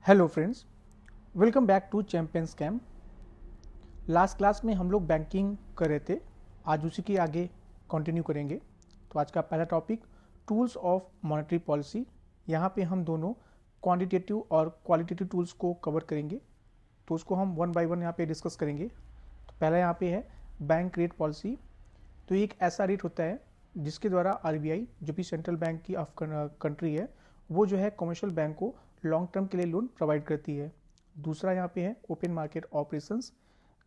Hello friends, welcome back to champions camp. Last class में हम लोग बैंकिंग कर रहे थे, आज उसी के आगे कंटिन्यू करेंगे। तो आज का पहला topic tools of monetary policy. यहाँ पे हम दोनों क्वांटिटेटिव और क्वालिटेटिव टूल्स को कवर करेंगे, तो उसको हम वन बाय वन यहाँ पे डिस्कस करेंगे। तो पहला यहाँ पे है बैंक रेट पॉलिसी। तो ये एक ऐसा रेट होता है जिसके द्वारा आरबीआई, जो भी सेंट्रल बैंक की ऑफ कंट्री है, वो जो है कमर्शियल बैंक को लॉन्ग टर्म के लिए लोन प्रोवाइड करती है। दूसरा यहाँ पे है ओपन मार्केट ऑपरेशंस।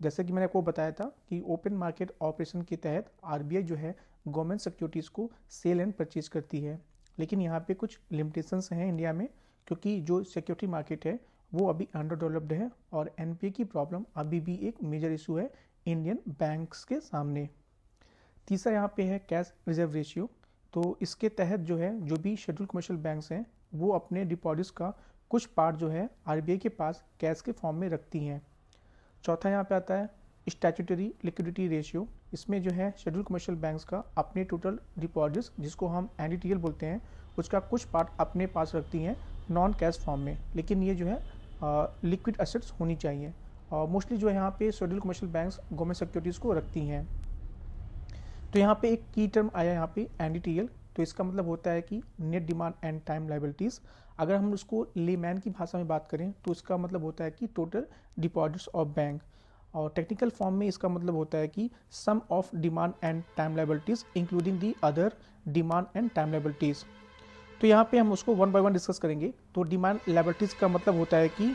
जैसे कि मैंने आपको बताया था कि ओपन मार्केट ऑपरेशन के तहत आरबीआई जो है गवर्नमेंट सिक्योरिटीज़ को सेल एंड परचेज करती है। लेकिन यहाँ पे कुछ लिमिटेशंस हैं इंडिया में, क्योंकि जो सिक्योरिटी मार्केट है वो अभी अंडर डेवलप्ड है और एनपीए की प्रॉब्लम अभी भी एक मेजर इशू है इंडियन बैंक्स के सामने। तीसरा यहाँ पे है कैश रिजर्व रेशियो। तो इसके तहत जो है जो भी शेड्यूल कमर्शियल बैंक्स हैं वो अपने डिपॉजिट्स का कुछ पार्ट जो है आरबीआई के पास कैश के फॉर्म में रखती हैं। चौथा यहाँ पे आता है स्टैट्यूटरी लिक्विडिटी रेशियो। इसमें जो है शेड्यूल कमर्शियल बैंक्स का अपने टोटल डिपॉजिट्स, जिसको हम एनडीटीएल बोलते हैं, उसका कुछ पार्ट अपने पास रखती हैं नॉन कैश फॉर्म में, लेकिन ये जो है लिक्विड एसेट्स होनी चाहिए। और मोस्टली जो है यहाँ पे schedule commercial banks government securities को रखती हैं। तो यहाँ पे एक की टर्म आया यहाँ पे एनडीटीएल। तो इसका मतलब होता है कि net demand and time liabilities. अगर हम उसको लेमैन की भाषा में बात करें तो इसका मतलब होता है कि टोटल डिपॉजिट्स ऑफ बैंक, और टेक्निकल फॉर्म में इसका मतलब होता है कि sum of demand and time liabilities including the other demand and time liabilities. तो यहाँ पे हम उसको वन बाय वन डिस्कस करेंगे। तो डिमांड लायबिलिटीज़ का मतलब होता है कि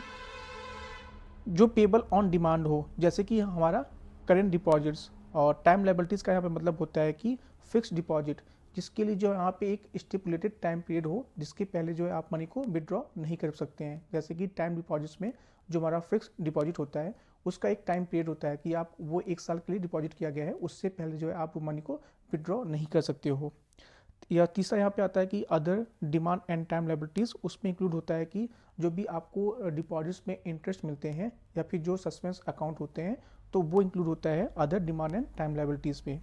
जो पेबल ऑन डिमांड हो, जैसे कि हमारा करेंट डिपॉजिट्स। और टाइम लायबिलिटीज़ का यहाँ पे मतलब होता है कि फिक्स डिपॉजिट, जिसके लिए जो यहाँ पे एक स्टिपुलेटेड टाइम पीरियड हो, जिसके पहले जो है आप मनी को विड्रॉ नहीं कर सकते हैं। जैसे कि टाइम डिपॉजिट्स में जो हमारा फिक्स डिपॉजिट होता है उसका एक टाइम पीरियड होता है कि आप वो एक साल के लिए डिपॉजिट किया गया है, उससे पहले जो है आप मनी को विड्रॉ नहीं कर सकते हो। या तीसरा यहाँ पे आता है कि other demand and time liabilities. उसमें इंक्लूड होता है कि जो भी आपको डिपॉजिट्स में इंटरेस्ट मिलते हैं या फिर जो सस्पेंस अकाउंट होते हैं, तो वो इंक्लूड होता है other demand and time liabilities में।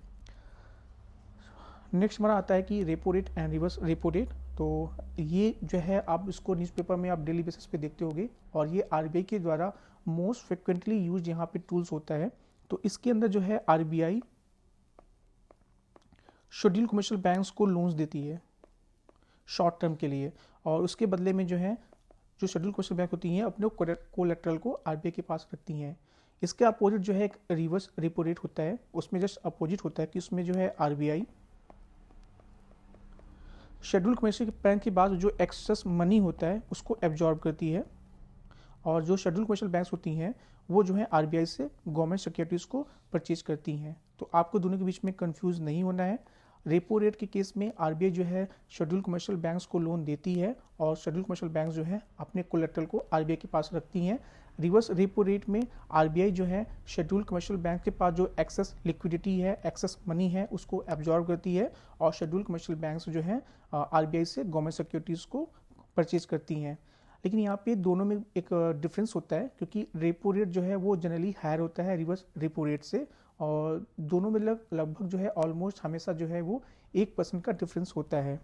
नेक्स्ट हमारा आता है कि repo rate and reverse repo rate. तो ये जो है आप इसको न्यूज़पेपर में आप डेली बेसिस पे देखते होंगे, और ये आरबीआई के द्वारा मोस्ट फ्रिक्वेंटली यूज यहाँ पे टूल्स होता है। तो इसके अंदर जो है आरबीआई शेड्यूल कमर्शियल बैंक्स को लोन्स देती है शॉर्ट टर्म के लिए, और उसके बदले में जो है जो शेड्यूल कमर्शियल बैंक होती हैं अपने कोलेटरल को आरबीआई के पास रखती हैं। इसके अपोजिट जो है एक रिवर्स रेपो रेट होता है। उसमें जस्ट अपोजिट होता है कि उसमें जो है आरबीआई शेड्यूल कमर्शियल बैंक के बाद जो एक्सेस मनी होता है उसको एब्जॉर्ब करती है, और जो शेड्यूल कमर्शियल बैंक्स होती हैं वो जो है आरबीआई से गवर्नमेंट सिक्योरिटीज़ को परचेज करती हैं। तो आपको दोनों के बीच में कंफ्यूज नहीं होना है। रेपो रेट के केस में आरबीआई जो है शेड्यूल कमर्शियल बैंक्स को लोन देती है, और शेड्यूल कमर्शियल बैंक्स जो है अपने कोलेटरल को आरबीआई के पास रखती हैं। रिवर्स रेपो रेट में आरबीआई जो है शेड्यूल कमर्शियल बैंक के पास जो एक्सेस लिक्विडिटी है, एक्सेस मनी है, उसको एब्जॉर्ब करती है, और शेड्यूल कमर्शियल बैंक्स जो है आरबीआई से गवर्नमेंट सिक्योरिटीज़ को परचेज करती हैं। लेकिन यहाँ पे दोनों में एक डिफरेंस होता है, क्योंकि रेपो रेट जो है वो जनरली हायर होता है रिवर्स रेपो रेट से, और दोनों में लगभग जो है ऑलमोस्ट हमेशा जो है वो 1% का डिफरेंस होता है।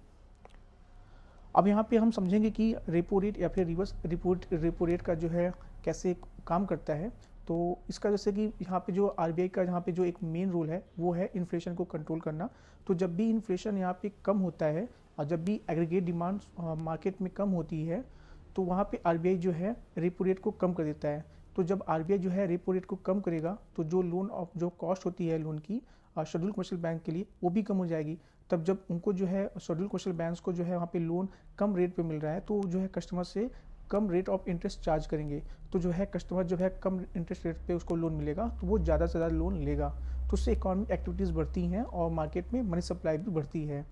अब यहाँ पे हम समझेंगे कि रेपो रेट या फिर रिवर्स रेपो रेट का जो है कैसे काम करता है। तो इसका जैसे कि यहाँ पे जो आरबीआई का यहाँ पे जो एक मेन रोल है वो है इन्फ्लेशन को कंट्रोल करना। तो जब भी इन्फ्लेशन यहाँ पे कम होता है और जब भी एग्रीगेट डिमांड मार्केट में कम होती है, तो वहाँ पे आरबीआई जो है रेपो रेट को कम कर देता है। तो जब आरबीआई जो है रेपो रेट को कम करेगा तो जो लोन ऑफ जो कॉस्ट होती है लोन की शेड्यूल कमर्शियल बैंक के लिए, वो भी कम हो जाएगी। तब जब उनको जो है शेड्यूल कमर्शियल बैंक्स को जो है वहाँ पे लोन कम रेट पे मिल रहा है, तो जो है कस्टमर से कम रेट ऑफ इंटरेस्ट चार्ज करेंगे। तो जो है कस्टमर जो है कम इंटरेस्ट रेट पे उसको लोन मिलेगा, तो वो ज़्यादा से ज़्यादा लोन लेगा। तो उससे इकोनॉमिक एक्टिविटीज़ बढ़ती हैं और मार्केट में मनी सप्लाई भी बढ़ती है।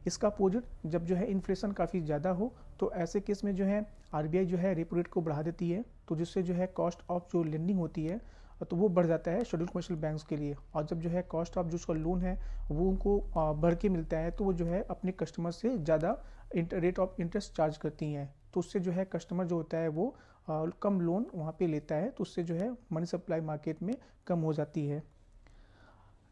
इसका अपोजिट जब जो है इन्फ्लेशन काफ़ी ज़्यादा हो, तो ऐसे केस में जो है आरबीआई जो है रेपो रेट को बढ़ा देती है, तो जिससे जो है कॉस्ट ऑफ जो लेंडिंग होती है तो वो बढ़ जाता है शेड्यूल कमर्शियल बैंक्स के लिए। और जब जो है कॉस्ट ऑफ जो उसका लोन है वो उनको बढ़ के मिलता है, तो वो जो है अपने कस्टमर से ज़्यादा रेट ऑफ इंटरेस्ट चार्ज करती हैं। तो उससे जो है कस्टमर जो होता है वो कम लोन वहाँ पे लेता है, तो उससे जो है मनी सप्लाई मार्केट में कम हो जाती है।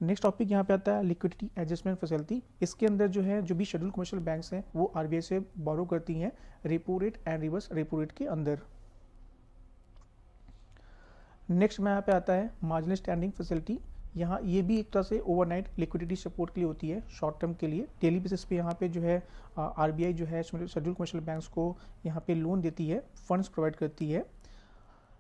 नेक्स्ट टॉपिक यहाँ पे आता है लिक्विडिटी एडजस्टमेंट फैसिलिटी। इसके अंदर जो है जो भी शेड्यूल कमर्शियल बैंक्स हैं वो आरबीआई से बोरो करती हैं repo rate and reverse repo rate के अंदर। नेक्स्ट में यहाँ पे आता है मार्जिनल स्टैंडिंग फैसिलिटी। यहाँ ये भी एक तरह से ओवरनाइट लिक्विडिटी सपोर्ट के लिए होती है, शॉर्ट टर्म के लिए। डेली बेसिस पे यहाँ पे जो है आरबीआई जो है शेड्यूल कमर्शियल बैंक्स को यहाँ पे लोन देती है, फंड्स प्रोवाइड करती है।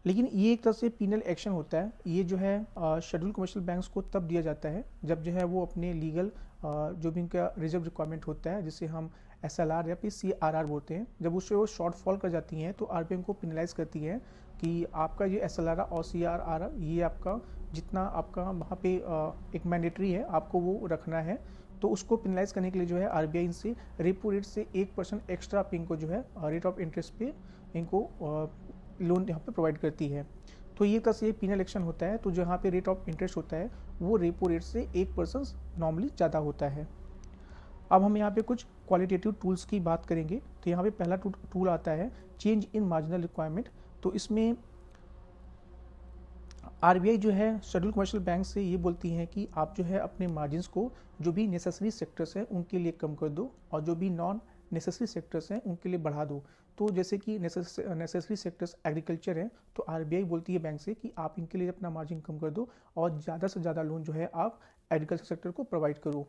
लेकिन ये एक तरह से पीनल एक्शन होता है। ये जो है शेड्यूल कमर्शियल बैंक्स को तब दिया जाता है जब जो है वो अपने लीगल जो भी इनका रिजर्व रिक्वायरमेंट होता है, जिसे हम एसएलआर या फिर सीआरआर बोलते हैं, जब उससे वो शॉर्टफॉल कर जाती हैं तो आरबीआई को पिनलाइज करती है कि आपका ये एसएलआर और सीआरआर ये आपका जितना आपका वहाँ पे एक मैंडेटरी है आपको वो रखना है। तो उसको पिनलाइज करने के लिए जो है आरबीआई इनसे रेपो रेट से 1% एक्स्ट्रा पे इनको जो है रेट ऑफ इंटरेस्ट पे इनको लोन यहाँ पे प्रोवाइड करती है। तो ये तरह से पीनल एक्शन होता है। तो जो यहाँ पे रेट ऑफ इंटरेस्ट होता है वो रेपो रेट से 1% नॉर्मली ज़्यादा होता है। अब हम यहाँ पे कुछ क्वालिटेटिव टूल्स की बात करेंगे। तो यहाँ पे पहला टूल आता है चेंज इन मार्जिनल रिक्वायरमेंट। तो इसमें आरबीआई जो है शेड्यूल कमर्शियल बैंक से ये बोलती है कि आप जो है अपने मार्जिन्स को जो भी नेसेसरी सेक्टर्स हैं उनके लिए कम कर दो और जो भी नॉन नेसेसरी सेक्टर्स हैं उनके लिए बढ़ा दो। तो जैसे कि नेसेसरी सेक्टर्स एग्रीकल्चर है, तो आरबीआई बोलती है बैंक से कि आप इनके लिए अपना मार्जिन कम कर दो और ज़्यादा से ज़्यादा लोन जो है आप एग्रीकल्चर सेक्टर को प्रोवाइड करो।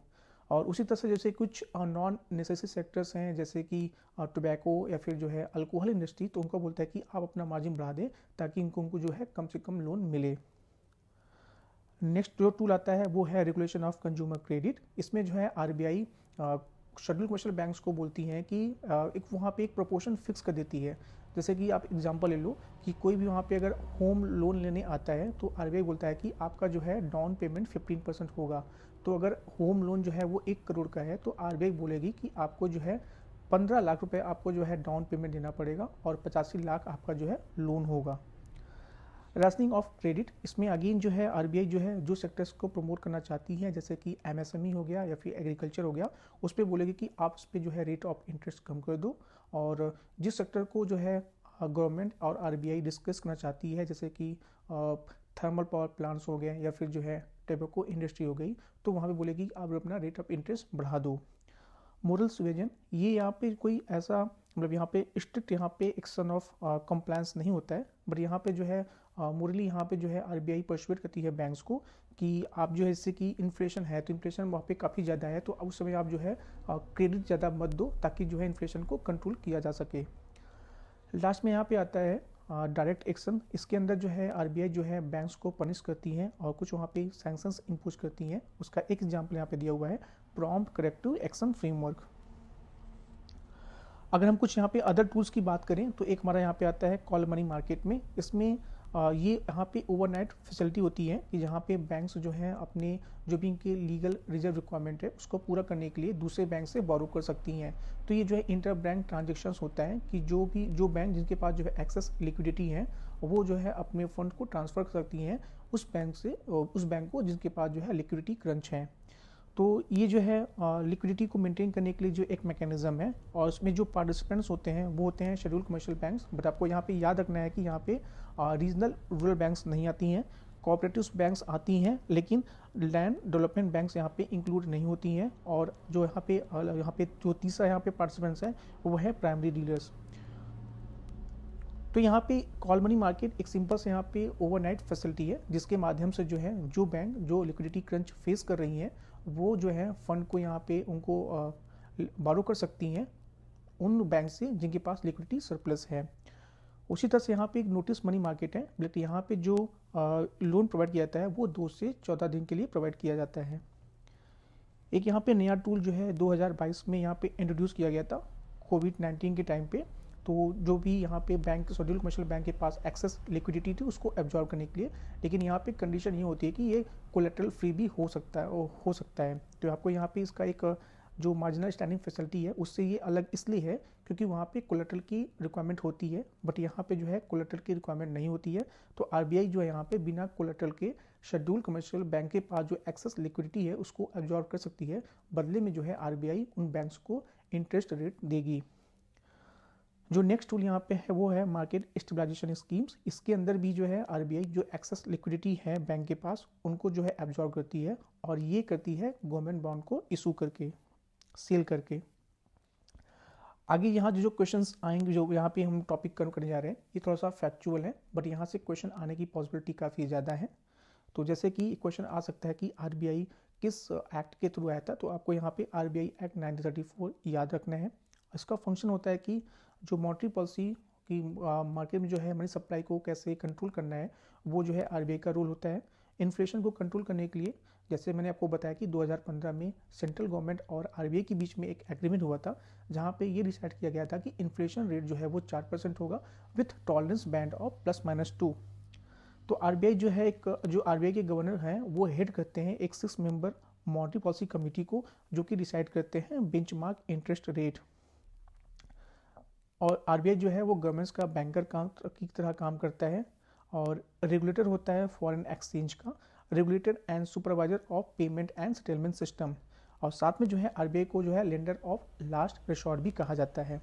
और उसी तरह से जैसे कुछ नॉन नेसेसरी सेक्टर्स हैं जैसे कि टोबैको या फिर जो है अल्कोहल इंडस्ट्री, तो उनको बोलता है कि आप अपना मार्जिन बढ़ा दें ताकि उनको जो है कम से कम लोन मिले। नेक्स्ट जो टूल आता है वो है रेगुलेशन ऑफ कंज्यूमर क्रेडिट। इसमें जो है आरबीआई शेड्यूल कमर्शियल बैंक्स को बोलती हैं कि एक वहाँ पे एक प्रोपोर्शन फिक्स कर देती है। जैसे कि आप एग्जांपल ले लो कि कोई भी वहाँ पे अगर होम लोन लेने आता है तो आरबीआई बोलता है कि आपका जो है डाउन पेमेंट 15% होगा। तो अगर होम लोन जो है वो 1 करोड़ का है तो आरबीआई बोलेगी कि आपको जो है 15 लाख रुपए आपको जो है डाउन पेमेंट देना पड़ेगा और 85 लाख आपका जो है लोन होगा। राशनिंग ऑफ क्रेडिट, इसमें अगेन जो है आरबीआई जो है जो सेक्टर्स को प्रमोट करना चाहती है जैसे कि एमएसएमई हो गया या फिर एग्रीकल्चर हो गया, उस पर बोलेगी कि आप उस पर जो है रेट ऑफ इंटरेस्ट कम कर दो। और जिस सेक्टर को जो है गवर्नमेंट और आरबीआई डिस्कस करना चाहती है जैसे कि थर्मल पावर प्लांट्स हो गए या फिर जो है टोबैको इंडस्ट्री हो गई, तो वहाँ पे बोलेगी आप अपना रेट ऑफ इंटरेस्ट बढ़ा दो। मोरल सुवेजन, ये यहाँ पे कोई ऐसा मतलब यहाँ पे स्ट्रिक्ट यहाँ पे एक्शन ऑफ कंप्लायंस नहीं होता है, बट यहाँ पे जो है मोरली यहाँ पे जो है आरबीआई परसुएट करती है बैंक्स को कि आप जो है इससे कि इन्फ्लेशन है तो इन्फ्लेशन वहाँ पे काफ़ी ज़्यादा है, तो उस समय आप जो है क्रेडिट ज़्यादा मत दो ताकि जो है इन्फ्लेशन को कंट्रोल किया जा सके। लास्ट में यहाँ पे आता है डायरेक्ट एक्शन। इसके अंदर जो है आरबीआई जो है बैंक्स को पनिश करती है और कुछ वहाँ पे सैंक्शंस इम्पोज करती हैं। उसका एक एग्जाम्पल यहाँ पे दिया हुआ है प्रॉम्प्ट करेक्टिव एक्शन फ्रेमवर्क। अगर हम कुछ यहाँ पे अदर टूल्स की बात करें तो एक हमारा यहाँ पे आता है कॉल मनी मार्केट में। इसमें ये यहाँ पे ओवरनाइट फैसिलिटी होती है कि जहाँ पे बैंक्स जो है अपने जो भी इनके लीगल रिजर्व रिक्वायरमेंट है उसको पूरा करने के लिए दूसरे बैंक से बोरो कर सकती हैं। तो ये जो है इंटर बैंक ट्रांजेक्शन्स होता है कि जो बैंक जिनके पास जो है एक्सेस लिक्विडिटी है वो जो है अपने फंड को ट्रांसफ़र कर सकती हैं उस बैंक से उस बैंक को जिनके पास जो है लिक्विडिटी क्रंच है। तो ये जो है लिक्विडिटी को मेंटेन करने के लिए जो एक मैकेनिज्म है और उसमें जो पार्टिसिपेंट्स होते हैं वो होते हैं शेड्यूल कमर्शियल बैंक्स। बट आपको यहाँ पे याद रखना है कि यहाँ पे रीजनल रूरल बैंक्स नहीं आती हैं, कोऑपरेटिव बैंक्स आती हैं, लेकिन लैंड डेवलपमेंट बैंक्स यहाँ पे इंक्लूड नहीं होती हैं। और जो यहाँ पे जो तीसरा यहाँ पे पार्टिसिपेंट्स हैं वो है प्राइमरी डीलर्स। तो यहाँ पे कॉल मनी मार्केट एक सिंपल से यहाँ पे ओवरनाइट फैसिलिटी है जिसके माध्यम से जो है जो बैंक जो लिक्विडिटी क्रंच फेस कर रही हैं वो जो है फंड को यहाँ पे उनको बारो कर सकती हैं उन बैंक से जिनके पास लिक्विडिटी सरप्लस है। उसी तरह से यहाँ पे एक नोटिस मनी मार्केट है, बल्कि यहाँ पे जो लोन प्रोवाइड किया जाता है वो 2 से 14 दिन के लिए प्रोवाइड किया जाता है। एक यहाँ पे नया टूल जो है 2022 में यहाँ पे इंट्रोड्यूस किया गया था कोविड-19 के टाइम पे। तो जो भी यहाँ पे बैंक शेड्यूल कमर्शियल बैंक के पास एक्सेस लिक्विडिटी थी उसको एब्जॉर्ब करने के लिए, लेकिन यहाँ पे कंडीशन ये होती है कि ये कोलेटरल फ्री भी हो सकता है। तो आपको यहाँ पे इसका एक जो मार्जिनल स्टैंडिंग फैसिलिटी है उससे ये अलग इसलिए है क्योंकि वहाँ पे कोलेटरल की रिक्वायरमेंट होती है, बट यहाँ पे जो है कोलेटरल की रिक्वायरमेंट नहीं होती है। तो आरबीआई जो है यहाँ पे बिना कोलेटरल के शेड्यूल कमर्शियल बैंक के पास जो एक्सेस लिक्विडिटी है उसको एब्जॉर्ब कर सकती है। बदले में जो है आरबीआई उन बैंक्स को इंटरेस्ट रेट देगी। जो नेक्स्ट टूल यहाँ पे है वो है मार्केट स्टेबलाइजेशन स्कीम्स। इसके अंदर भी जो है आरबीआई जो एक्सेस लिक्विडिटी है बैंक के पास उनको जो है एब्जॉर्ब करती है और ये करती है गवर्नमेंट बॉन्ड को इशू करके, सेल करके। आगे यहाँ जो क्वेश्चंस आएंगे, जो यहाँ पे हम टॉपिक करने जा रहे हैं, ये थोड़ा सा फैक्चुअल है, बट यहाँ से क्वेश्चन आने की पॉसिबिलिटी काफ़ी ज़्यादा है। तो जैसे कि क्वेश्चन आ सकता है कि आरबीआई किस एक्ट के थ्रू आया था, तो आपको यहाँ पे आरबीआई एक्ट 1934 याद रखना है। इसका फंक्शन होता है कि जो मॉनेटरी पॉलिसी की मार्केट में जो है मनी सप्लाई को कैसे कंट्रोल करना है, वो जो है आरबीआई का रोल होता है। इन्फ्लेशन को कंट्रोल करने के लिए, जैसे मैंने आपको बताया कि 2015 में सेंट्रल गवर्नमेंट और आरबीआई के बीच में एक एग्रीमेंट हुआ था, जहाँ पे ये डिसाइड किया गया था कि इन्फ्लेशन रेट जो है वो 4% होगा विथ टॉलरेंस बैंड ऑफ +-2। तो आरबीआई जो है, एक जो आरबीआई के गवर्नर हैं वो हेड करते हैं एक 6 मेंबर मॉनेटरी पॉलिसी कमेटी को, जो कि डिसाइड करते हैं बेंचमार्क इंटरेस्ट रेट। और आरबीआई जो है वो गवर्नमेंट्स का बैंकर काम की तरह काम करता है, और रेगुलेटर होता है फॉरेन एक्सचेंज का, regulator and supervisor of payment and settlement system, और साथ में जो है आरबीआई को जो है लेंडर ऑफ लास्ट रिसोर्ट भी कहा जाता है।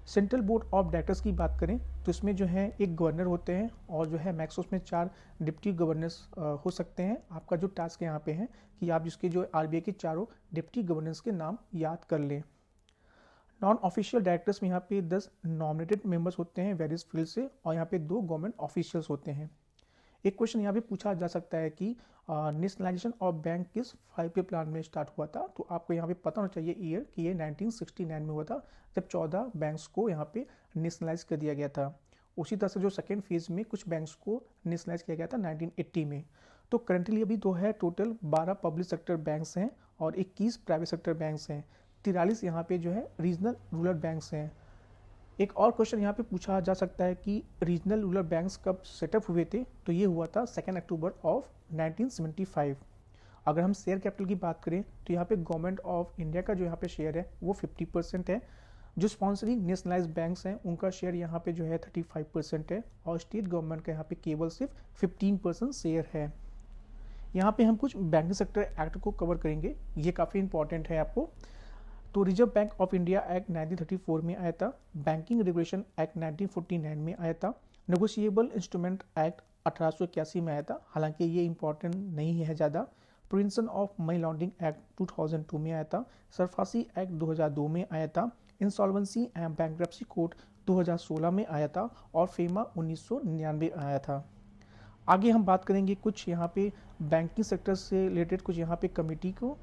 सेंट्रल बोर्ड ऑफ डायरेक्टर्स की बात करें तो इसमें जो है एक गवर्नर होते हैं, और जो है मैक्स उसमें 4 डिप्टी गवर्नर्स हो सकते हैं। आपका जो टास्क यहाँ पे है कि आप जिसके जो आरबीआई के चारों डिप्टी गवर्नर्स के नाम याद कर लें। नॉन ऑफिशियल डायरेक्टर्स में यहाँ पे 10 नॉमिनेटेड मेंबर्स होते हैं वेरियस फील्ड से, और यहाँ पे 2 गवर्नमेंट ऑफिशियल्स होते हैं। एक क्वेश्चन यहाँ पे पूछा जा सकता है कि नेशनलाइजेशन ऑफ बैंक किस 5 प्लान में स्टार्ट हुआ था, तो आपको यहाँ पे पता होना चाहिए ईयर कि ये 1969 में हुआ था, जब 14 बैंक्स को यहाँ पे नेशनलाइज कर दिया गया था। उसी तरह से जो सेकेंड फेज में कुछ बैंक्स को नेशनलाइज किया गया था 1980 में। तो करंटली अभी तो है टोटल 12 पब्लिक सेक्टर बैंक्स हैं और 21 प्राइवेट सेक्टर बैंक्स हैं, 43 यहाँ पे जो है रीजनल रूरल बैंक्स हैं। एक और क्वेश्चन यहाँ पे पूछा जा सकता है कि रीजनल रूरल बैंक्स कब सेटअप हुए थे, तो ये हुआ था 2 अक्टूबर ऑफ 1975। अगर हम शेयर कैपिटल की बात करें तो यहाँ पे गवर्नमेंट ऑफ इंडिया का जो यहाँ पे शेयर है वो 50% है। जो स्पॉन्सरिंग नेशनलाइज बैंक्स हैं उनका शेयर यहाँ पे जो है 35% है, और स्टेट गवर्नमेंट का यहाँ पे केवल सिर्फ 15% शेयर है। यहाँ पे हम कुछ बैंकिंग सेक्टर एक्ट को कवर करेंगे, ये काफ़ी इंपॉर्टेंट है आपको। तो reserve bank of India act 1934 में आया था, बैंकिंग रेगुलेशन एक्ट 1949 में आया था, नेगोशिएबल इंस्ट्रूमेंट एक्ट 1881 में आया था, हालांकि ये इंपॉर्टेंट नहीं है ज़्यादा। Prevention of money laundering act 2002 में आया था, सरफासी एक्ट 2002 में आया था, इंसॉल्वेंसी एंड बैंक्रप्सी कोड 2016 में आया था, और फेमा 1999 आया था। आगे हम बात करेंगे कुछ यहाँ पे बैंकिंग सेक्टर से रिलेटेड कुछ यहाँ पे कमेटी को,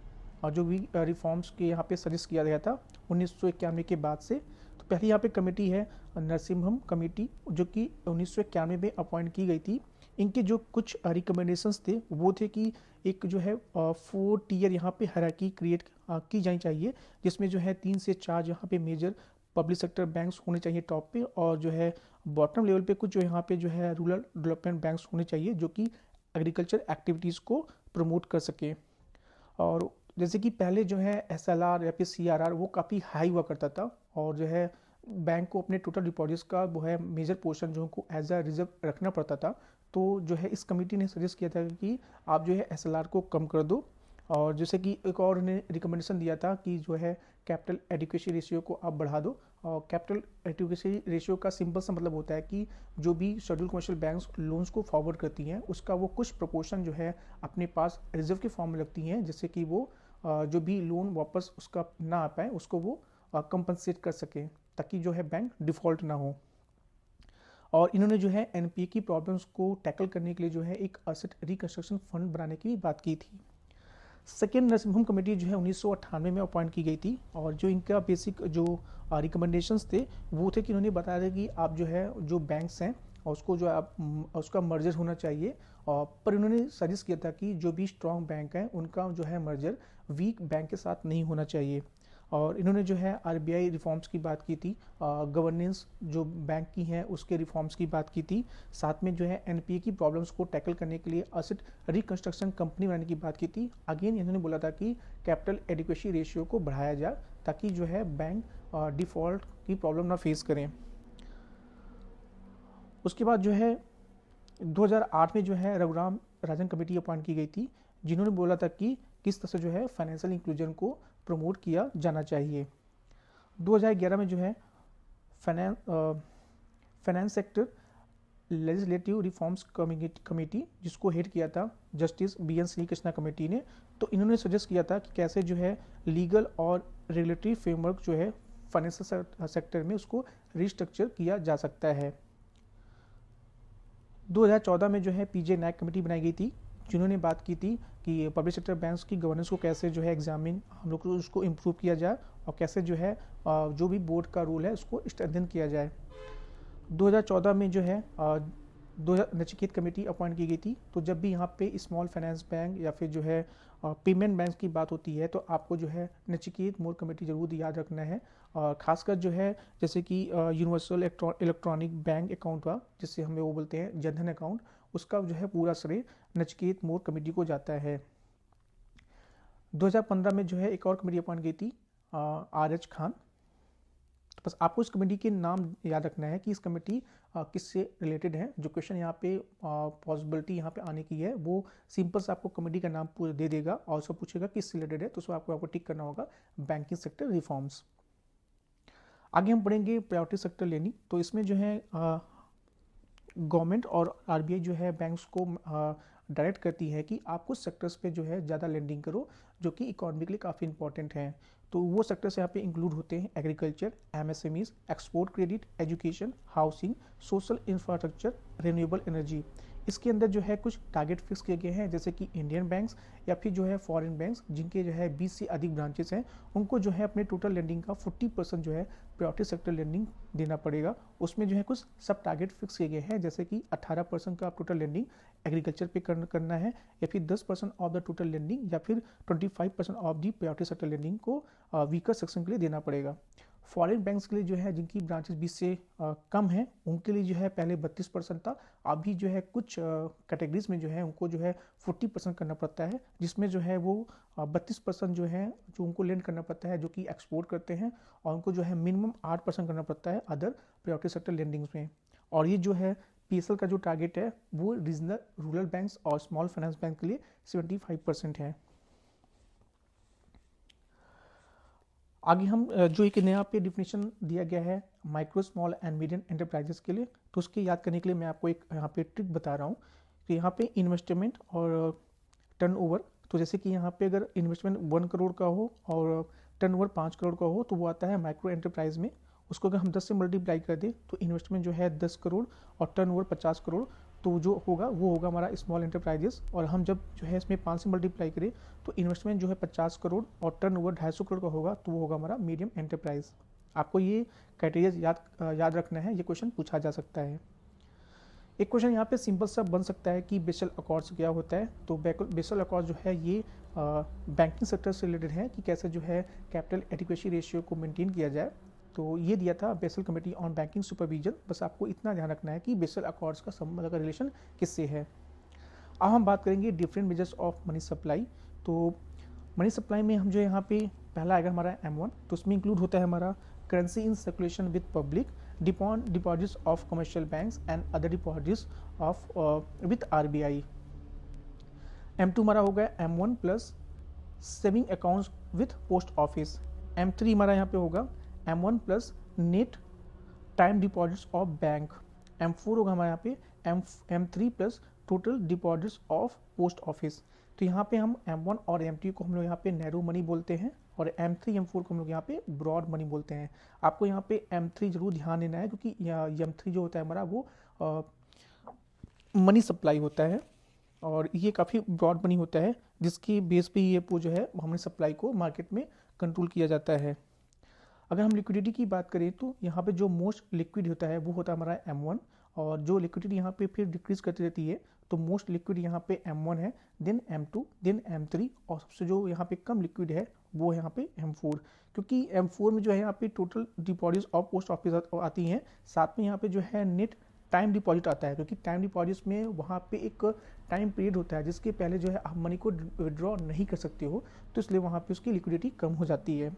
और जो भी रिफॉर्म्स के यहाँ पे सजेस्ट किया गया था 1991 के बाद से। तो पहली यहाँ पे कमेटी है नरसिम्हम कमेटी, जो कि 1991 में अपॉइंट की गई थी। इनके जो कुछ रिकमेंडेशंस थे वो थे कि एक जो है 4 टियर यहाँ पे हायरार्की क्रिएट की जानी चाहिए, जिसमें जो है 3 से 4 यहाँ पे मेजर पब्लिक सेक्टर बैंक्स होने चाहिए टॉप पे, और जो है बॉटम लेवल पे कुछ जो यहाँ पे जो है रूरल डेवलपमेंट बैंक्स होने चाहिए, जो कि एग्रीकल्चर एक्टिविटीज़ को प्रमोट कर सके। और जैसे कि पहले जो है एसएलआर या फिर सीआरआर वो काफ़ी हाई हुआ करता था, और जो है बैंक को अपने टोटल डिपॉजिट्स का वो है मेजर पोर्शन जो को एज अ रिजर्व रखना पड़ता था। तो जो है इस कमेटी ने सजेस्ट किया था कि आप जो है एसएलआर को कम कर दो, और जैसे कि एक और ने रिकमेंडेशन दिया था कि जो है कैपिटल एडिक्वेसी रेशियो को आप बढ़ा दो। और कैपिटल एडिक्वेसी रेशियो का सिंपल सा मतलब होता है कि जो भी शेड्यूल कमर्शियल बैंक्स लोन्स को फॉरवर्ड करती हैं उसका वो कुछ प्रोपोर्शन जो है अपने पास रिजर्व के फॉर्म में रखती हैं, जिससे कि वो जो भी लोन वापस उसका ना आ पाए उसको वो कंपनसेट कर सके, ताकि जो है बैंक डिफ़ॉल्ट ना हो। और इन्होंने जो है एनपीए की प्रॉब्लम्स को टैकल करने के लिए जो है एक एसेट रिकंस्ट्रक्शन फंड बनाने की भी बात की थी। सेकेंड नरसिम्हम कमेटी जो है 1998 में अपॉइंट की गई थी, और जो इनका बेसिक जो रिकमेंडेशंस थे वो थे कि इन्होंने बताया था कि आप जो है जो बैंक्स हैं और उसको जो आप उसका मर्जर होना चाहिए, और पर इन्होंने सजेस्ट किया था कि जो भी स्ट्रॉन्ग बैंक हैं उनका जो है मर्जर वीक बैंक के साथ नहीं होना चाहिए। और इन्होंने जो है आरबीआई रिफॉर्म्स की बात की थी, गवर्नेंस जो बैंक की हैं उसके रिफॉर्म्स की बात की थी, साथ में जो है एनपीए की प्रॉब्लम्स को टैकल करने के लिए एसेट रिकंस्ट्रक्शन कंपनी बनाने की बात की थी। अगेन इन्होंने बोला था कि कैपिटल एडिक्वेसी रेशियो को बढ़ाया जाए, ताकि जो है बैंक डिफ़ॉल्ट की प्रॉब्लम ना फेस करें। उसके बाद जो है 2008 में जो है रघुराम राजन कमेटी अपॉइंट की गई थी, जिन्होंने बोला था कि किस तरह से जो है फाइनेंशियल इंक्लूजन को प्रमोट किया जाना चाहिए। 2011 में जो है finance sector legislative reforms committee, जिसको हेड किया था justice B N Srikrishna committee ने, तो इन्होंने सजेस्ट किया था कि कैसे जो है लीगल और रेगुलेटरी फ्रेमवर्क जो है फाइनेंशियल सेक्टर में उसको रिस्ट्रक्चर किया जा सकता है। 2014 में जो है पीजे नायक कमेटी बनाई गई थी, जिन्होंने बात की थी कि पब्लिक सेक्टर बैंक्स की गवर्नेंस को कैसे जो है एग्जामिन हम लोग को उसको इम्प्रूव किया जाए और कैसे जो है जो भी बोर्ड का रोल है उसको स्ट्रेंथन किया जाए। 2014 में जो है नचिकेत कमेटी अपॉइंट की गई थी। तो जब भी यहाँ पे स्मॉल फाइनेंस बैंक या फिर जो है पेमेंट बैंक की बात होती है तो आपको जो है नचिकेत मोर कमेटी जरूर याद रखना है। और खासकर जो है जैसे कि यूनिवर्सल इलेक्ट्रॉनिक बैंक अकाउंट हुआ, जिससे हमें वो बोलते हैं जनधन अकाउंट, उसका जो है पूरा श्रेय नचिकेत मोर कमेटी को जाता है। 2015 में जो है एक और कमेटी अपॉइंट की थी, RH खान। तो बस आपको इस कमेटी के नाम याद रखना है कि इस कमेटी किससे रिलेटेड है। जो क्वेश्चन यहाँ पे पॉसिबिलिटी यहाँ पे आने की है वो सिंपल से आपको कमेटी का नाम पूरा दे देगा और उसको पूछेगा किससे रिलेटेड है, तो उसको आपको टिक करना होगा बैंकिंग सेक्टर रिफॉर्म्स। आगे हम पढ़ेंगे प्रायोरिटी सेक्टर लेनी। तो इसमें जो है गवर्नमेंट और RBI जो है बैंक्स को डायरेक्ट करती है कि आप कुछ सेक्टर्स पे जो है ज़्यादा लेंडिंग करो जो कि इकोनॉमी के लिए काफ़ी इंपॉर्टेंट हैं। तो वो सेक्टर्स यहाँ पे इंक्लूड होते हैं agriculture, MSMEs, export credit, education, housing, social infrastructure, renewable energy. इसके अंदर जो है कुछ टारगेट फिक्स किए गए हैं, जैसे कि इंडियन बैंक्स या फिर जो है फॉरेन बैंक्स जिनके जो है 20 से अधिक ब्रांचेस हैं, उनको जो है अपने टोटल लेंडिंग का 40% जो है प्रायोरिटी सेक्टर लेंडिंग देना पड़ेगा। उसमें जो है कुछ सब टारगेट फिक्स किए गए हैं, जैसे कि 18% का टोटल लेंडिंग एग्रीकल्चर पे करना है, या फिर 10% ऑफ द टोटल लेंडिंग, या फिर 25% of the priority sector lending को वीकर सेक्शन के लिए देना पड़ेगा। फॉरेन बैंक्स के लिए जो है जिनकी ब्रांचेस 20 से कम हैं, उनके लिए जो है पहले 32% था, अभी जो है कुछ कैटेगरीज में जो है उनको जो है 40% करना पड़ता है, जिसमें जो है वो 32% जो है जो उनको लेंड करना पड़ता है जो कि एक्सपोर्ट करते हैं, और उनको जो है मिनिमम 8% करना पड़ता है अदर प्रायोरिटी सेक्टर लेंडिंग्स में। और ये जो है PSL का जो टारगेट है वो रीजनल रूरल बैंक्स और स्मॉल फाइनेंस बैंक के लिए 75% है। आगे हम जो एक नया पे डिफिनेशन दिया गया है micro small and medium enterprises के लिए, तो उसके याद करने के लिए मैं आपको एक यहाँ पे ट्रिक बता रहा हूँ कि यहाँ पे इन्वेस्टमेंट और टर्नओवर, तो जैसे कि यहाँ पे अगर इन्वेस्टमेंट 1 करोड़ का हो और टर्नओवर 5 करोड़ का हो तो वो आता है माइक्रो एंटरप्राइज में। उसको अगर हम 10 से मल्टीप्लाई कर दें तो इन्वेस्टमेंट जो है 10 करोड़ और टर्नओवर 50 करोड़, तो जो होगा वो होगा हमारा स्मॉल एंटरप्राइजेस। और हम जब जो है इसमें 5 से मल्टीप्लाई करें तो इन्वेस्टमेंट जो है 50 करोड़ और टर्नओवर 250 करोड़ का होगा, तो वो होगा हमारा मीडियम एंटरप्राइज। आपको ये क्राइटेरिया याद रखना है, ये क्वेश्चन पूछा जा सकता है। एक क्वेश्चन यहाँ पे सिंपल सा बन सकता है कि बेसल अकॉर्ड्स क्या होता है। तो बेसल अकॉर्ड जो है ये बैंकिंग सेक्टर से रिलेटेड है कि कैसे जो है कैपिटल एडिक्वेसी रेशियो को मेंटेन किया जाए। तो ये दिया था basal committee on banking supervision. बस आपको इतना ध्यान रखना है कि बेसल अकॉर्ड्स का संबंध का रिलेशन किससे है। अब हम बात करेंगे different measures of money supply. तो मनी सप्लाई में हम जो यहाँ पे पहला आएगा हमारा M1, तो उसमें इंक्लूड होता है हमारा currency in circulation with public, deposits of commercial banks and other deposits of with RBI। M2 हमारा हो गया M1 plus saving accounts with post office. M3 हमारा यहाँ पे होगा M1 plus net time deposits of bank. M4 होगा हमारे यहाँ पे M3 plus total deposits of post office. तो यहाँ पे हम M1 और M3 को हम लोग यहाँ पे नैरो मनी बोलते हैं और M3 M4 को हम लोग यहाँ पे ब्रॉड मनी बोलते हैं। आपको यहाँ पे M3 जरूर ध्यान देना है क्योंकि M3 जो होता है हमारा वो मनी सप्लाई होता है और ये काफ़ी ब्रॉड मनी होता है, जिसकी बेस पे ये जो है मनी सप्लाई को मार्केट में कंट्रोल किया जाता है। अगर हम लिक्विडिटी की बात करें तो यहाँ पे जो मोस्ट लिक्विड होता है वो होता है हमारा M1, और जो लिक्विडिटी यहाँ पे फिर डिक्रीज करती रहती है, तो मोस्ट लिक्विड यहाँ पे M1 है, देन M2, देन M3, और सबसे जो यहाँ पे कम लिक्विड है वो यहाँ पे M4। क्योंकि M4 में जो है यहाँ पे total deposits of post office आती हैं, साथ में यहाँ पे जो है नेट टाइम डिपॉजिट आता है, क्योंकि टाइम डिपॉजिट्स में वहाँ पे एक टाइम पीरियड होता है जिसके पहले जो है आप मनी को विड्रॉ नहीं कर सकते हो, तो इसलिए वहाँ पे उसकी लिक्विडिटी कम हो जाती है।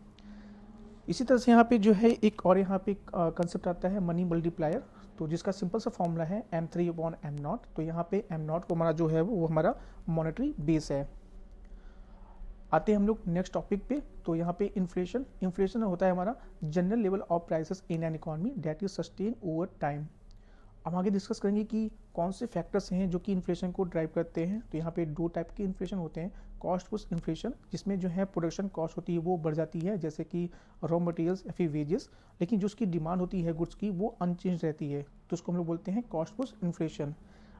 इसी तरह से यहाँ पे जो है एक और यहाँ पे कंसेप्ट आता है मनी मल्टीप्लायर, तो जिसका सिंपल सा फॉर्मूला है M3/M0। तो यहाँ पे M0 को हमारा जो है वो हमारा मॉनेटरी बेस है। आते हैं हम लोग नेक्स्ट टॉपिक पे। तो यहाँ पे इन्फ्लेशन होता है हमारा general level of prices in an economy that is sustain over time. अब आगे डिस्कस करेंगे कि कौन से फैक्टर्स हैं जो कि इन्फ्लेशन को ड्राइव करते हैं। तो यहाँ पे दो टाइप के इन्फ्लेशन होते हैं, कॉस्ट पुश इन्फ्लेशन, जिसमें जो है प्रोडक्शन कॉस्ट होती है वो बढ़ जाती है, जैसे कि रॉ मटेरियल्स या फिर वेजेस, लेकिन जो उसकी डिमांड होती है गुड्स की वो अनचेंज रहती है, तो उसको हम लोग बोलते हैं cost push inflation.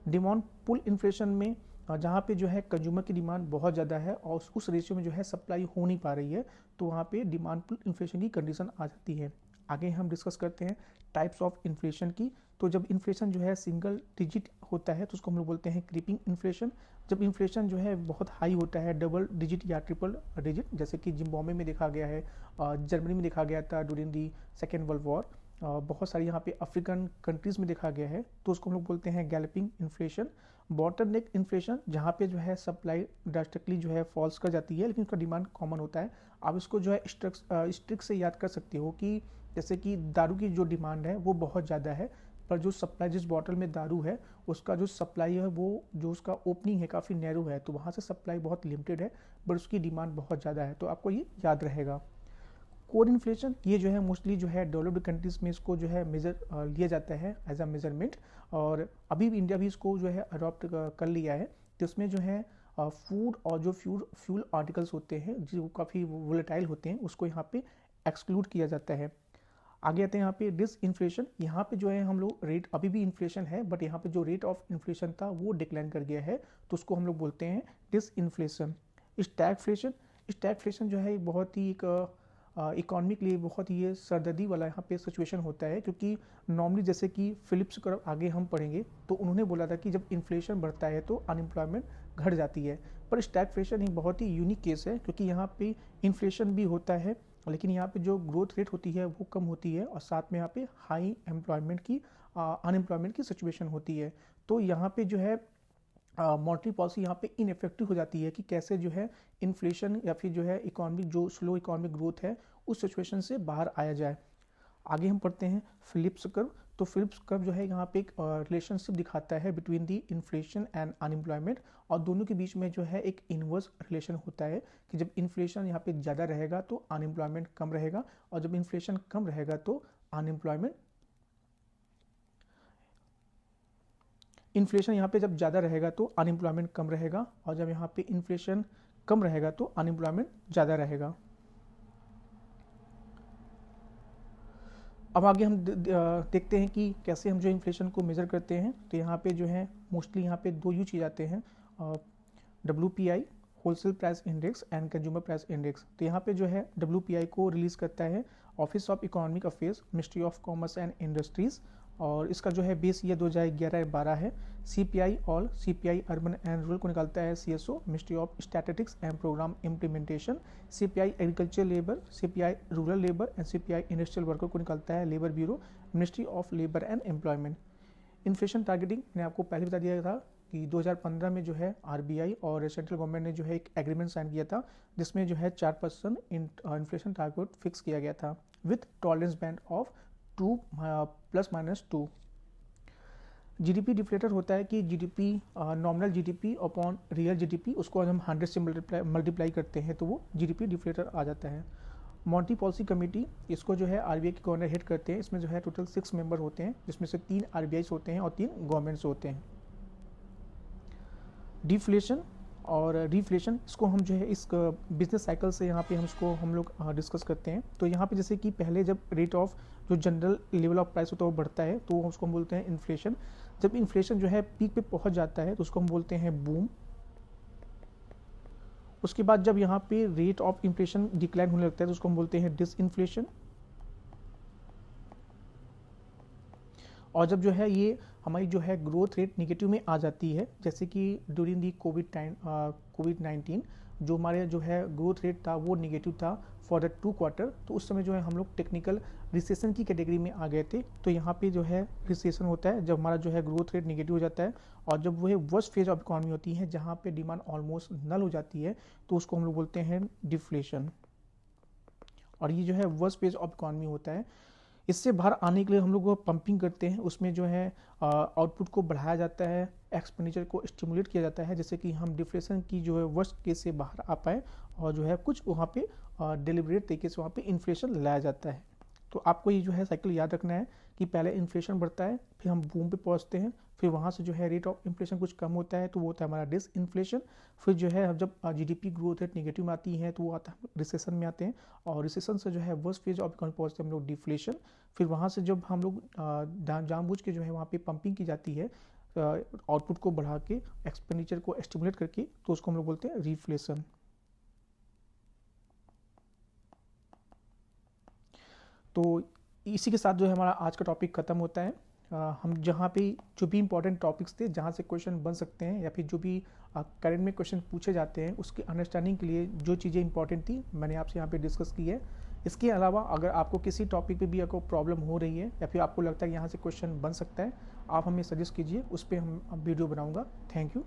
Demand pull inflation में जहाँ पे जो है कंज्यूमर की डिमांड बहुत ज़्यादा है और उस रेशियो में जो है सप्लाई हो नहीं पा रही है, तो वहाँ पे डिमांड पुल इन्फ्लेशन की कंडीशन आ जाती है। आगे हम डिस्कस करते हैं टाइप्स ऑफ इन्फ्लेशन की। तो जब इन्फ्लेशन जो है सिंगल डिजिट होता है तो उसको हम लोग बोलते हैं क्रीपिंग इन्फ्लेशन। जब इन्फ्लेशन जो है बहुत हाई होता है, डबल डिजिट या ट्रिपल डिजिट, जैसे कि जिम्बाब्वे में देखा गया है, जर्मनी में देखा गया था during the second world war, बहुत सारी यहाँ पे अफ्रीकन कंट्रीज में देखा गया है, तो उसको हम लोग बोलते हैं गैलपिंग इन्फ्लेशन। बॉटलनेक इन्फ्लेशन, जहाँ पे जो है सप्लाई ड्रास्टिकली जो है फॉल्स कर जाती है लेकिन उसका डिमांड कॉमन होता है। आप इसको जो है स्ट्रिक्ट से याद कर सकते हो कि जैसे कि दारू की जो डिमांड है वो बहुत ज़्यादा है, पर जो सप्लाई, जिस बॉटल में दारू है उसका जो सप्लाई है वो जो उसका ओपनिंग है काफ़ी नैरो है, तो वहाँ से सप्लाई बहुत लिमिटेड है बट उसकी डिमांड बहुत ज़्यादा है, तो आपको ये याद रहेगा। कोर इन्फ्लेशन, ये जो है मोस्टली जो है डेवलप्ड कंट्रीज में इसको जो है मेजर लिया जाता है एज अ मेजरमेंट, और अभी भी इंडिया भी इसको जो है अडॉप्ट कर लिया है। तो इसमें जो है फूड और जो फ्यूल आर्टिकल्स होते हैं जो काफ़ी वोलेटाइल होते हैं उसको यहाँ पे एक्सक्लूड किया जाता है। आगे आते हैं यहाँ पे डिस इन्फ्लेशन। यहाँ पे जो है हम लोग रेट, अभी भी इन्फ्लेशन है बट यहाँ पे जो रेट ऑफ इन्फ्लेशन था वो डिक्लाइन कर गया है, तो उसको हम लोग बोलते हैं डिस इन्फ्लेशन। स्टैगफ्लेशन, स्टैगफ्लेशन जो है बहुत ही एक इकॉनमी के लिए बहुत ही ये सरदर्दी वाला यहाँ पे सिचुएशन होता है, क्योंकि नॉर्मली जैसे कि फिलिप्स कर्व आगे हम पढ़ेंगे तो उन्होंने बोला था कि जब इन्फ्लेशन बढ़ता है तो अनएम्प्लॉयमेंट घट जाती है, पर स्टैगफ्लेशन एक बहुत ही यूनिक केस है क्योंकि यहाँ पे इन्फ्लेशन भी होता है लेकिन यहाँ पे जो ग्रोथ रेट होती है वो कम होती है और साथ में यहाँ पे हाई एम्प्लॉयमेंट की अनएम्प्लॉयमेंट की सिचुएशन होती है। तो यहाँ पे जो है मॉनेटरी पॉलिसी यहाँ पे इनफेक्टिव हो जाती है कि कैसे जो है इन्फ्लेशन या फिर जो है इकोनॉमिक जो स्लो इकोनॉमिक ग्रोथ है उस सिचुएशन से बाहर आया जाए। आगे हम पढ़ते हैं फिलिप्स कर्व। तो फिलिप्स कर्व जो है यहाँ पे एक रिलेशनशिप दिखाता है between the inflation and unemployment, और दोनों के बीच में जो है एक इन्वर्स रिलेशन होता है कि जब इन्फ्लेशन यहाँ पे ज़्यादा रहेगा तो अनएम्प्लॉयमेंट कम रहेगा, और जब इन्फ्लेशन कम रहेगा तो अनएम्प्लॉयमेंट, इन्फ्लेशन यहाँ पे जब ज़्यादा रहेगा तो अनएम्प्लॉयमेंट कम रहेगा, और जब यहाँ पे इन्फ्लेशन कम रहेगा तो अनएम्प्लॉयमेंट ज़्यादा रहेगा। अब आगे हम देखते हैं कि कैसे हम जो इन्फ्लेशन को मेज़र करते हैं। तो यहाँ पे जो है मोस्टली यहाँ पे दो यूज किए जाते हैं, WPI wholesale price index and consumer price index. तो यहाँ पे जो है WPI को रिलीज़ करता है office of economic affairs, ministry of commerce and industries, और इसका जो है बेस ईयर 2011-12 है। CPI all, CPI urban and rural को निकालता है CSO, ministry of statistics and programme implementation. CPI agriculture labour, CPI rural labour and CPI industrial worker को निकालता है labour bureau, ministry of labour and employment. Inflation targeting मैंने आपको पहले बता दिया था कि 2015 में जो है RBI और सेंट्रल गवर्नमेंट ने जो है एक एग्रीमेंट साइन किया था जिसमें जो है 4% इन्फ्लेशन टारगेट फिक्स किया गया था with tolerance band of 2 +-2। GDP deflator होता है कि GDP nominal GDP upon real GDP, उसको हम 100 से मल्टीप्लाई करते हैं तो वो GDP डिफ्लेटर आ जाता है। मॉनेटरी पॉलिसी कमेटी, इसको जो है RBI के गवर्नर हेड करते हैं। इसमें जो है टोटल 6 मेंबर होते हैं जिसमें से 3 RBI होते हैं और 3 गवर्नमेंट्स होते हैं। डिफ्लेशन और रिफ्लेशन, इसको हम जो है इस बिजनेस साइकिल से यहाँ पे हम लोग डिस्कस करते हैं। तो यहाँ पे जैसे कि पहले जब रेट ऑफ जो जनरल लेवल ऑफ प्राइस होता है वो बढ़ता है तो उसको हम बोलते हैं इन्फ्लेशन। जब इन्फ्लेशन जो है पीक पे पहुँच जाता है तो उसको हम बोलते हैं बूम। उसके बाद जब यहाँ पे रेट ऑफ इन्फ्लेशन डिक्लाइन होने लगता है तो उसको हम बोलते हैं डिसइन्फ्लेशन। और जब जो है ये हमारी जो है ग्रोथ रेट निगेटिव में आ जाती है, जैसे कि ड्यूरिंग दी कोविड-19 जो हमारे जो है ग्रोथ रेट था वो निगेटिव था फॉर द 2 क्वार्टर, तो उस समय जो है हम लोग टेक्निकल रिसेशन की कैटेगरी में आ गए थे। तो यहाँ पे जो है रिसेशन होता है जब हमारा जो है ग्रोथ रेट निगेटिव हो जाता है, और जब वह वर्स्ट फेज ऑफ इकॉनमी होती है जहाँ पे डिमांड ऑलमोस्ट नल हो जाती है तो उसको हम लोग बोलते हैं डिफ्लेशन। और ये जो है वर्स्ट फेज ऑफ इकॉनमी होता है। इससे बाहर आने के लिए हम लोग पंपिंग करते हैं, उसमें जो है आउटपुट को बढ़ाया जाता है, एक्सपेंडिचर को स्टिमुलेट किया जाता है, जैसे कि हम डिफ्लेशन की जो है वर्स्ट केस से बाहर आ पाए, और जो है कुछ वहाँ पे डिलिबरेट तरीके से वहाँ पे इन्फ्लेशन लाया जाता है। तो आपको ये जो है साइकिल याद रखना है कि पहले इन्फ्लेशन बढ़ता है, फिर हम बूम पे पहुंचते हैं, फिर वहाँ से जो है रेट ऑफ इन्फ्लेशन कुछ कम होता है तो वो होता है हमारा डिसइन्फ्लेशन। फिर जो है हम जब जीडीपी ग्रोथ रेट नेगेटिव में आती है तो वो आता है रिसेशन में आते हैं, और रिसेशन से जो है वर्स्ट फेज ऑफ इकोनॉमी पहुँचते हैं हम लोग डिफ्लेशन। फिर वहाँ से जब हम लोग जानबूझ के जो है वहाँ पे पंपिंग की जाती है आउटपुट को बढ़ा के, एक्सपेंडिचर को एस्टिमुलेट करके, तो उसको हम लोग बोलते हैं रिफ्लेशन। तो इसी के साथ जो है हमारा आज का टॉपिक ख़त्म होता है। हम जहाँ पे जो भी इंपॉर्टेंट टॉपिक्स थे जहाँ से क्वेश्चन बन सकते हैं या फिर जो भी करंट में क्वेश्चन पूछे जाते हैं उसकी अंडरस्टैंडिंग के लिए जो चीज़ें इंपॉर्टेंट थी मैंने आपसे यहाँ पे डिस्कस की है। इसके अलावा अगर आपको किसी टॉपिक पे भी आपको प्रॉब्लम हो रही है या फिर आपको लगता है यहाँ से क्वेश्चन बन सकता है, आप हमें सजेस्ट कीजिए, उस पर हम वीडियो बनाऊँगा। Thank you.